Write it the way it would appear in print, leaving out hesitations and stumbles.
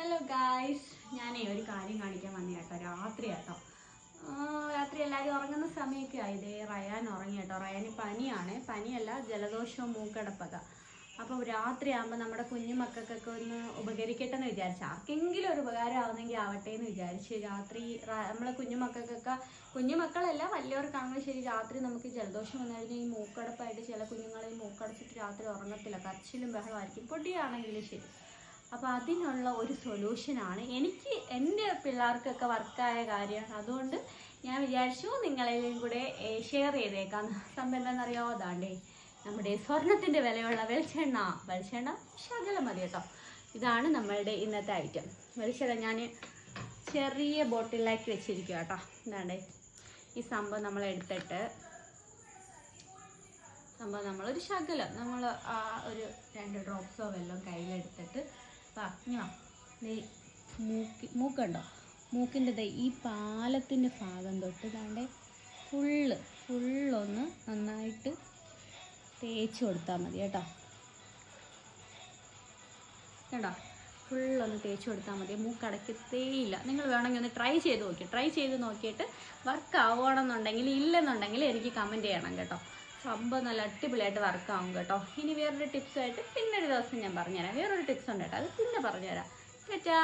Hello guys, ഞാനേ ഒരു കാര്യം കാണിക്കാൻ വന്നേ കേട്ടോ. രാത്രി കേട്ടോ, രാത്രി എല്ലാവരും ഉറങ്ങുന്ന സമയമൊക്കെ ആയതേ. റയാൻ ഉറങ്ങി കേട്ടോ. റയാന് പനിയല്ല, ജലദോഷവും മൂക്കടപ്പൊക്കെ. അപ്പോൾ രാത്രി ആകുമ്പോൾ നമ്മുടെ കുഞ്ഞു മക്കൾക്കൊക്കെ ഒന്ന് ഉപകരിക്കട്ടെ എന്ന് വിചാരിച്ചു. ആർക്കെങ്കിലും ഒരു ഉപകാരം ആവുന്നെങ്കിൽ ആവട്ടെ എന്ന് വിചാരിച്ച് രാത്രി നമ്മളെ കുഞ്ഞുമക്കളല്ല വലിയവർക്കാണെങ്കിൽ ശരി, രാത്രി നമുക്ക് ജലദോഷം വന്നു കഴിഞ്ഞാൽ ഈ മൂക്കടപ്പായിട്ട് ചില കുഞ്ഞുങ്ങളെ മൂക്കടച്ചിട്ട് രാത്രി ഉറങ്ങത്തില്ല, കരച്ചിലും ബഹളമായിരിക്കും. പൊടിയാണെങ്കിലും ശരി. അപ്പോൾ അതിനുള്ള ഒരു സൊല്യൂഷനാണ് എൻ്റെ പിള്ളേർക്കൊക്കെ വർക്കായ കാര്യമാണ്. അതുകൊണ്ട് ഞാൻ വിചാരിച്ചു നിങ്ങളെയും കൂടെ ഷെയർ ചെയ്തേക്കാം. സംഭവം എന്താണെന്നറിയാമോ? അതാണ്ടേ നമ്മുടെ സ്വർണത്തിൻ്റെ വിലയുള്ള വെളിച്ചെണ്ണ ശകലം മതി കേട്ടോ. ഇതാണ് നമ്മളുടെ ഇന്നത്തെ ഐറ്റം. വെളിച്ചെണ്ണ ഞാൻ ചെറിയ ബോട്ടിലാക്കി വെച്ചിരിക്കുക കേട്ടോ. ഇതാണ്ടേ ഈ സംഭവം നമ്മളെടുത്തിട്ട് നമ്മളൊരു ശകലം ഒരു 2 ഡ്രോപ്സോ വല്ലതും കയ്യിലെടുത്തിട്ട് മൂക്കുണ്ടോ, മൂക്കിൻ്റെ ഈ പാലത്തിൻ്റെ ഭാഗം തൊട്ട് താണ്ടെ ഫുള്ളൊന്ന് നന്നായിട്ട് തേച്ച് കൊടുത്താൽ മതി കേട്ടോ. കേട്ടോ, ഫുള്ളൊന്ന് തേച്ച് കൊടുത്താൽ മതി. മൂക്കടക്കത്തേയില്ല. നിങ്ങൾ വേണമെങ്കിൽ ഒന്ന് ട്രൈ ചെയ്ത് നോക്കിയിട്ട് വർക്ക് ആവണമെന്നുണ്ടെങ്കിൽ ഇല്ലെന്നുണ്ടെങ്കിൽ എനിക്ക് കമൻറ്റ് ചെയ്യണം കേട്ടോ. സംഭവം നല്ല അടിപൊളിയായിട്ട് വർക്കാവും കേട്ടോ. ഇനി വേറൊരു ടിപ്സായിട്ട് പിന്നൊരു ദിവസം ഞാൻ പറഞ്ഞുതരാം. വേറൊരു ടിപ്സ് ഉണ്ട് കേട്ടോ, അത് പിന്നെ പറഞ്ഞുതരാം കേട്ടാ.